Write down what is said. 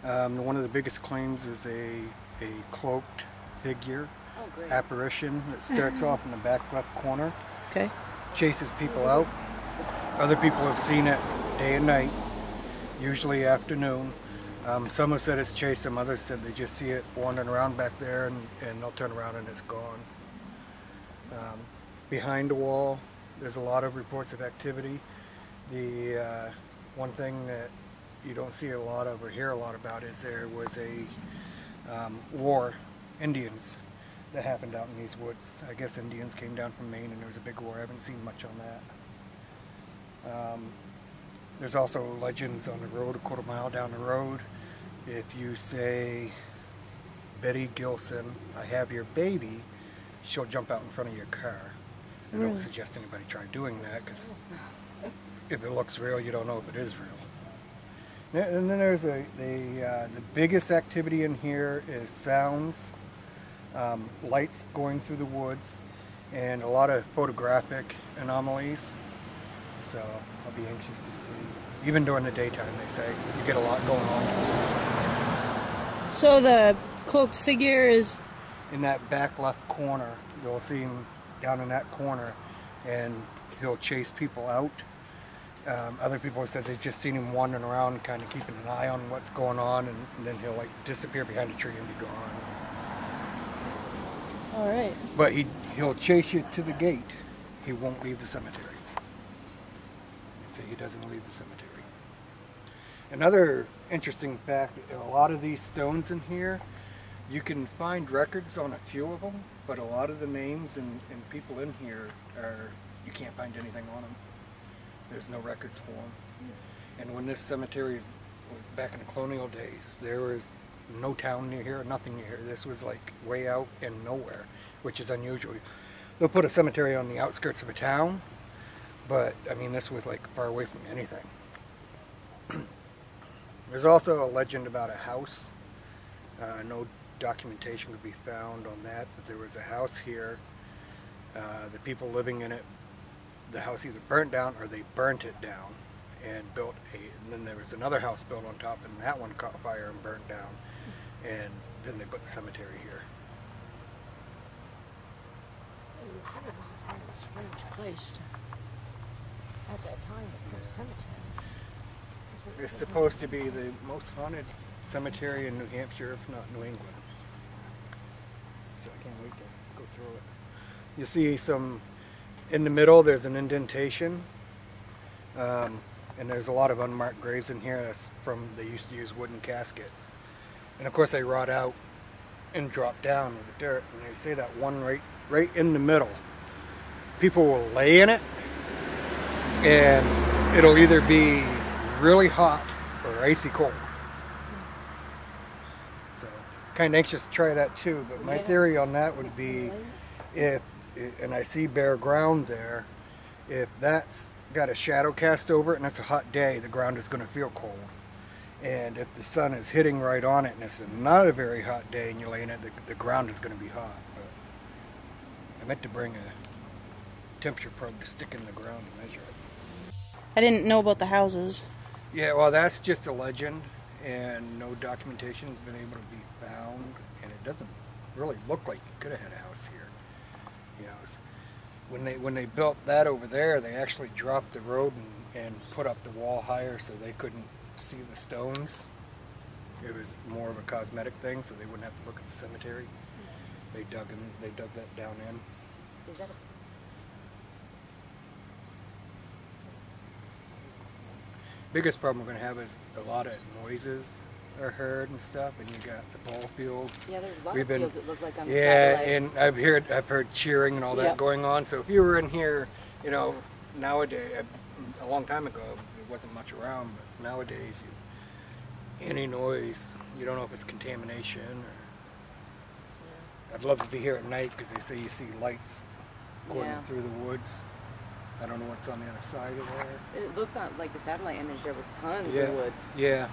One of the biggest claims is a cloaked figure, apparition that starts off in the back left corner. Okay. Chases people out. Other people have seen it day and night, usually afternoon. Some have said it's chased them, others said they just see it wandering around back there and they'll turn around and it's gone. Behind the wall, there's a lot of reports of activity. The one thing that you don't see a lot of or hear a lot about is there was a war, Indians, that happened out in these woods. I guess Indians came down from Maine and there was a big war. I haven't seen much on that. There's also legends on the road, a quarter mile down the road. If you say, Betty Gilson, I have your baby, she'll jump out in front of your car. I don't suggest anybody try doing that, because if it looks real, you don't know if it is real. And then there's the biggest activity in here is sounds, lights going through the woods, and a lot of photographic anomalies. So I'll be anxious to see. Even during the daytime, they say, you get a lot going on. So the cloaked figure is... in that back left corner. You'll see him down in that corner, and he'll chase people out. Other people have said they've just seen him wandering around, kind of keeping an eye on what's going on, and then he'll like disappear behind a tree and be gone. All right. But he'll chase you to the gate. He won't leave the cemetery. They say he doesn't leave the cemetery. Another interesting fact, a lot of these stones in here, you can find records on a few of them, but a lot of the names and people in here you can't find anything on them. There's no records for them. And when this cemetery was back in the colonial days, there was no town near here, nothing near here. This was like way out in nowhere, which is unusual. They'll put a cemetery on the outskirts of a town, but I mean, this was like far away from anything. There's also a legend about a house. No documentation could be found on that there was a house here. The people living in it, the house either burnt down or they burnt it down and and then there was another house built on top, and that one caught fire and burnt down, and then they put the cemetery here. This is kind of a strange place at that time to put a cemetery. It's supposed to be the most haunted cemetery in New Hampshire, if not New England. So I can't wait to go through it. You see in the middle there's an indentation, and there's a lot of unmarked graves in here. That's they used to use wooden caskets. And of course they rot out and drop down with the dirt, and they say that one right in the middle, people will lay in it, and it'll either be really hot or icy cold. So kind of anxious to try that too, but my theory on that would be and I see bare ground there, if that's got a shadow cast over it and it's a hot day, the ground is going to feel cold. And if the sun is hitting right on it and it's not a very hot day and you're laying it, the ground is going to be hot. But I meant to bring a temperature probe to stick in the ground and measure it. I didn't know about the houses. Yeah, well, that's just a legend, and no documentation has been able to be found, and it doesn't really look like you could have had a house here. You know, when they built that over there, they actually dropped the road and put up the wall higher so they couldn't see the stones. It was more of a cosmetic thing, so they wouldn't have to look at the cemetery. They dug that down in. Is that Biggest problem we're going to have is a lot of noises are heard and stuff, and you got the ball fields. Yeah, there's a lot of fields that look like on the satellite. Yeah, and I've heard cheering and all that going on. So if you were in here, you know, nowadays, a long time ago, there wasn't much around, but nowadays, any noise, you don't know if it's contamination or. I'd love to be here at night because they say you see lights going through the woods. I don't know what's on the other side of there. It looked like the satellite image, there was tons of woods. Yeah.